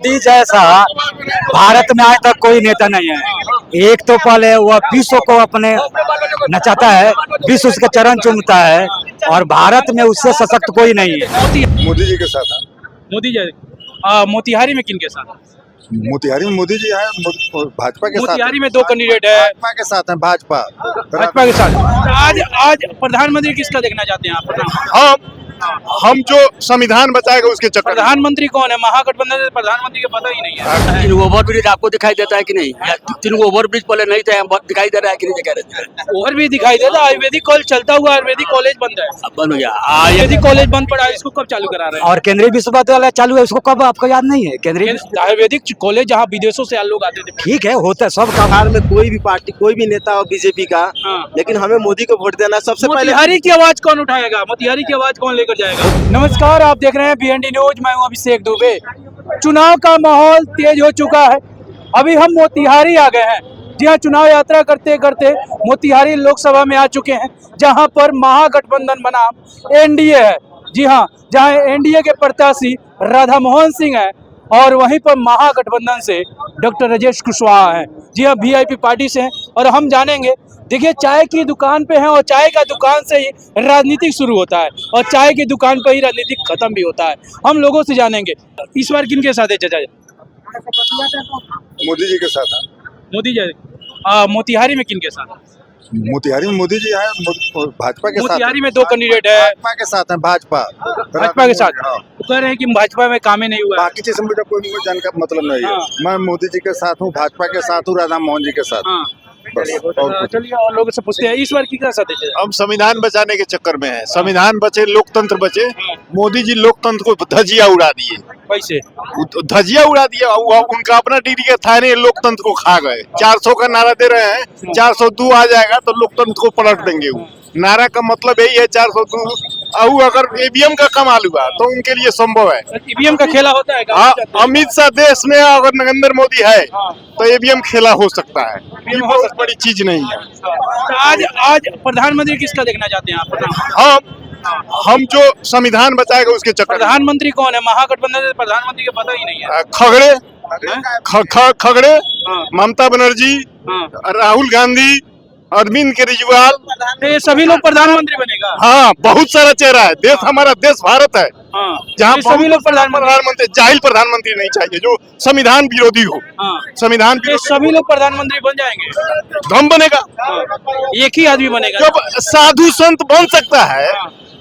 मोदी जैसा भारत में आज तक कोई नेता नहीं है। एक तो पहले वह विश्व को अपने नचाता है, विश्व उसके चरण चूमता है, और भारत में उससे सशक्त कोई नहीं है। मोदी जी के साथ है। मोदी जी मोतिहारी में किन के साथ? मोतिहारी में मोदी जी है, भाजपा के साथ। मोतिहारी में दो कैंडिडेट है, भाजपा के साथ है। भाजपा के साथ। तो आज प्रधानमंत्री किसका देखना चाहते हैं आप? हम जो संविधान बचाएगा उसके चक्कर में। प्रधानमंत्री कौन है? महागठबंधन से प्रधानमंत्री का पता ही नहीं है। तीन ओवरब्रिज आपको दिखाई देता है कि नहीं? तीन ओवरब्रिज पहले नहीं थे, दिखाई दे रहा है कि नहीं? कह रहे थे ओवर भी दिखाई देता। आयुर्वेदिक कॉलेज चलता हुआ आयुर्वेदिक कॉलेज बंद है, अब बंद हो गया। आयुर्वेदिक कॉलेज बंद पड़ा है, इसको कब चालू करा रहे हैं? और केंद्रीय विश्वविद्यालय चालू है, उसको कब आपको याद नहीं है? केंद्रीय आयुर्वेदिक कॉलेज जहाँ विदेशों से लोग आते थे। ठीक है, होता है सब काम। बिहार में कोई भी पार्टी, कोई भी नेता हो बीजेपी का, लेकिन हमें मोदी को वोट देना सबसे पहले। मोतिहारी की आवाज कौन उठाएगा? मोतिहारी की आवाज कौन लेकर जाएगा? नमस्कार, आप देख रहे हैं BND न्यूज। मैं हूं अभिषेक दुबे। चुनाव का माहौल तेज हो चुका है। अभी हम मोतिहारी आ गए हैं। जी हाँ, चुनाव यात्रा करते करते मोतिहारी लोकसभा में आ चुके हैं, जहां पर महागठबंधन बनाम एनडीए है। जी हाँ, जहां एनडीए के प्रत्याशी राधा मोहन सिंह है और वहीं पर महागठबंधन से डॉक्टर राजेश कुशवाहा है। जी हाँ, VIP पार्टी से हैं और हम जानेंगे। देखिए, चाय की दुकान पे हैं और चाय का दुकान से ही राजनीतिक शुरू होता है और चाय की दुकान पर ही राजनीतिक खत्म भी होता है। हम लोगों से जानेंगे इस बार किन के साथ है चाचा? मोदी जी के साथ है। मोदी जी मोतिहारी में किन के साथ? मोतिहारी में मोदी जी है, भाजपा के साथ। मोतिहारी में दो कैंडिडेट है, भाजपा के साथ है। भाजपा के साथ। तो कह रहे हैं कि भाजपा में काम ही नहीं हुआ है। बाकी चीज से मुझे कोई जानने का मतलब नहीं है। मैं मोदी जी के साथ हूँ, भाजपा के साथ हूँ, राधा मोहन जी के साथ। बस। चलिए और लोगों से पूछते हैं इस बार किसका साथ है? हम संविधान बचाने के चक्कर में है। संविधान बचे, लोकतंत्र बचे। मोदी जी लोकतंत्र को धजिया उड़ा दिए। कैसे धजिया उड़ा दिया? उनका अपना डीडी का था नहीं, लोकतंत्र को खा गए। 400 का नारा दे रहे हैं, 402 आ जाएगा तो लोकतंत्र को पलट देंगे। वो नारा का मतलब यही है 402। अगर EVM का कमाल हुआ तो उनके लिए संभव है। EVM का खेला होता है? हाँ, अमित शाह देश में अगर नरेंद्र मोदी है तो EVM खेला हो सकता है। ये बहुत बड़ी चीज नहीं है। तो आज प्रधानमंत्री किसका देखना चाहते हैं आप? हम जो संविधान बचाएगा उसके चक्कर में। प्रधानमंत्री कौन है? महागठबंधन से प्रधानमंत्री का पता ही नहीं है। खगड़े, ममता बनर्जी, राहुल गांधी, अरविंद केजरीवाल, तो ये सभी लोग प्रधानमंत्री बनेगा? हाँ, बहुत सारा चेहरा है। देश हमारा देश भारत है, जहाँ सभी लोग प्रधानमंत्री। जाहिल प्रधानमंत्री नहीं चाहिए जो संविधान विरोधी हो। संविधान सभी लोग प्रधानमंत्री बन जाएंगे? हम बनेगा, एक ही आदमी बनेगा। जब साधु संत बन सकता है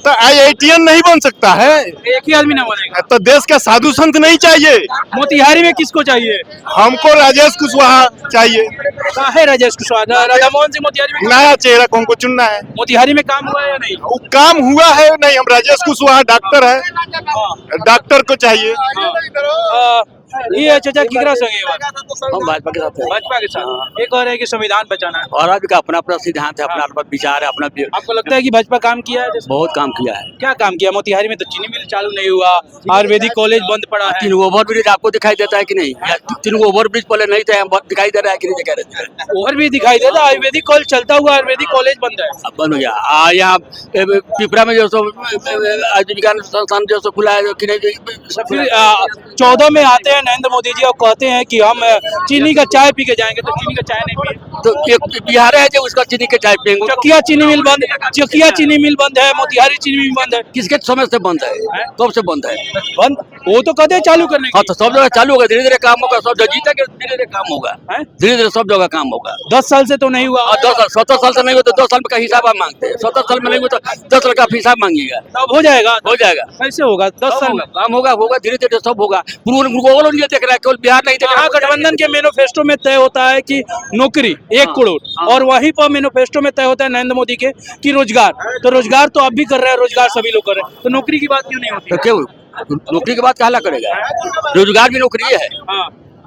तो IITN नहीं बन सकता है। एक ही आदमी ना बनेगा तो देश का साधु संत नहीं चाहिए। मोतिहारी में किसको चाहिए? हमको राजेश कुशवाहा चाहिए। है राजेश कुशवाहा, राधा मोहन सिंह मोतिहारी में नया चेहरा को हमको चुनना है। मोतिहारी में काम हुआ है या नहीं? वो काम हुआ है नहीं। हम राजेश कुशवाहा डॉक्टर है, डॉक्टर को चाहिए। ये चाचा किकरा संगे हम भाजपा के साथ है। भाजपा के साथ। एक और है कि संविधान बचाना है और आज का अपना अपना सिद्धांत है, अपना अपना विचार है, अपना आपको लगता है कि भाजपा काम किया है? बहुत काम किया है। क्या काम किया? मोतिहारी में तो चीनी मिल चालू नहीं हुआ, आयुर्वेदिक कॉलेज बंद पड़ा है। तीन ओवरब्रिज आपको दिखाई देता है कि नहीं? तीन ओवरब्रिज पहले नहीं थे, दिखाई दे रहा है कि नहीं? कह रहे थे ओवर भी दिखाई देता। आयुर्वेदिक कॉलेज चलता हुआ आयुर्वेदिक कॉलेज बंद है, अब बंद हो गया। यहाँ पिपरा में जो आजीविका संस्थान जो खुला है कि नहीं? 14 में आते हैं नरेंद्र मोदी जी और कहते हैं कि हम चीनी का चाय पी के जाएंगे, तो चीनी का चाय नहीं पिए तो एक बिहार है जो उसका चीनी के चाय पिएंगे। चकिया चीनी मिल बंद, चकिया चीनी मिल बंद है, मोतिहारी चीनी मिल बंद है। किसके समय से बंद है? कब से बंद है? बंद वो तो कहते हैं चालू करने हाँ, तो सब जगह चालू होगा, धीरे धीरे काम होगा। सब जगह जीता के धीरे धीरे काम होगा, धीरे धीरे सब जगह काम होगा। 10 साल से तो नहीं हुआ। 10 साल 17 साल से नहीं हुआ तो 10 साल का हिसाब आप मांगते हैं। 17 साल में नहीं हुआ तो 10 साल का हिसाब मांगिएगा, तब हो जाएगा। हो जाएगा। कैसे होगा? 10 साल में काम होगा, होगा धीरे धीरे सब होगा। पूर्ण इंडिया देख रहा है, केवल बिहार नहीं देख रहा है। गठबंधन के मैनिफेस्टो में तय होता है कि नौकरी 1 करोड़ और वहीं पर मैनिफेस्टो में तय होता है नरेंद्र मोदी के कि रोजगार। तो रोजगार तो अब भी कर रहे हैं, रोजगार सभी लोग कर रहे हैं, तो नौकरी की बात क्यों नहीं होती? तो क्यों नौकरी की बात कहला करेगा? रोजगार भी नौकरी है।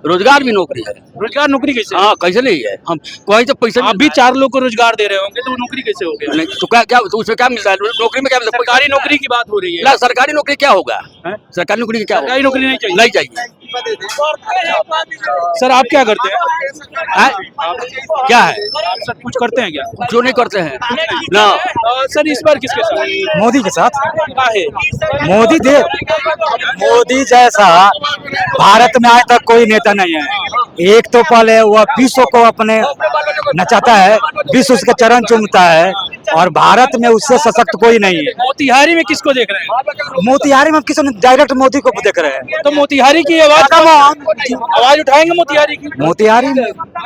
रोजगार भी नौकरी है। रोजगार नौकरी कैसे? हाँ, कैसे नहीं है? हम वहीं तो पैसा अभी 4 लोग को रोजगार दे रहे होंगे, तो नौकरी कैसे हो गया? नहीं तो क्या तो उसमें क्या मिलता है? नौकरी में क्या मिलता है? सरकारी नौकरी की बात हो रही है। सरकारी नौकरी क्या होगा? सरकारी नौकरी क्या होगा? सरकारी नौकरी नहीं चाहिए। नहीं चाहिए। सर आप क्या करते हैं? क्या है आप सब कुछ करते हैं क्या? जो नहीं करते हैं ना। सर इस बार किसके साथ? मोदी के साथ। काहे? मोदी जैसा भारत में आज तक कोई नेता नहीं है। एक तो पहले वह विश्व को अपने नचाता है, विश्व उसके चरण चूमता है, और भारत में उससे सशक्त कोई नहीं है। मोतिहारी में किसको देख रहे हैं? मोतिहारी में किसी ने डायरेक्ट मोदी को देख रहे हैं। तो मोतिहारी की आवाज उठाएंगे मोतिहारी की? मोतिहारी में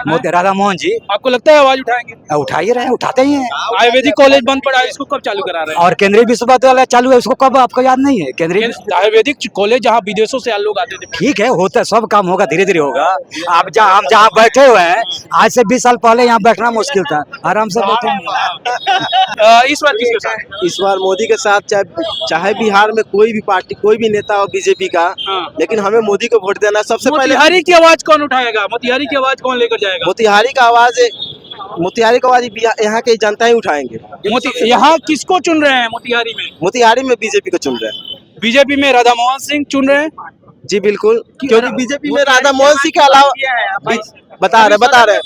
मोती राधा मोहन जी आपको लगता है आवाज उठाएंगे? उठा ही रहे हैं, उठाते ही हैं। आयुर्वेदिक कॉलेज बंद पड़ा है, इसको कब चालू करा रहे हैं? और केंद्रीय विश्वविद्यालय चालू है, उसको कब आपको याद नहीं है? केंद्रीय आयुर्वेदिक कॉलेज जहाँ विदेशों से लोग आते थे। ठीक है, होता है, सब काम होगा, धीरे धीरे होगा। आप हम जहाँ बैठे हुए हैं, आज से 20 साल पहले यहाँ बैठना मुश्किल था, आराम से बैठे हैं। इस बार किसके साथ? इस बार मोदी के साथ, चाहे बिहार में कोई भी पार्टी, कोई भी नेता हो बीजेपी का, लेकिन हमें मोदी को वोट देना। सबसे पहले मोतिहारी की आवाज कौन उठाएगा? मोतिहारी की आवाज कौन लेकर जाएगा? मोतिहारी का आवाज यहाँ के जनता ही उठाएंगे। यहाँ किसको चुन रहे हैं मोतिहारी में? मोतिहारी में बीजेपी को चुन रहे हैं। बीजेपी में राधा मोहन सिंह चुन रहे हैं। जी बिल्कुल, क्योंकि बीजेपी में राधा मोहन सिंह के अलावा बता रहे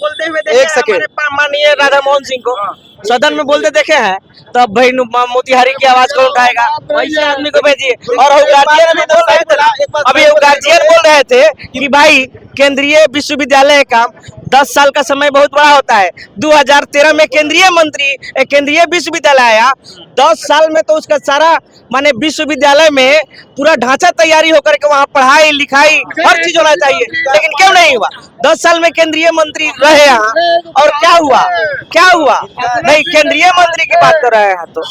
एक सेकेंड, माननीय राधा मोहन सिंह को सदन में बोलते देखे हैं, तब भाई मोतिहारी की आवाज कौन उठाएगा? वैसे आदमी को भेजिए। और गार्जियन भी बोल रहे थे, अभी गार्जियन बोल रहे थे कि भाई केंद्रीय विश्वविद्यालय का 10 साल का समय बहुत बड़ा होता है। 2013 में केंद्रीय विश्वविद्यालय आया, 10 साल में तो उसका सारा माने विश्वविद्यालय में पूरा ढांचा तैयारी होकर के वहाँ पढ़ाई लिखाई हर चीज होना चाहिए, लेकिन क्यों नहीं हुआ? 10 साल में केंद्रीय मंत्री रहे यहाँ, और क्या हुआ? नहीं, केंद्रीय मंत्री की बात कर रहे हैं तो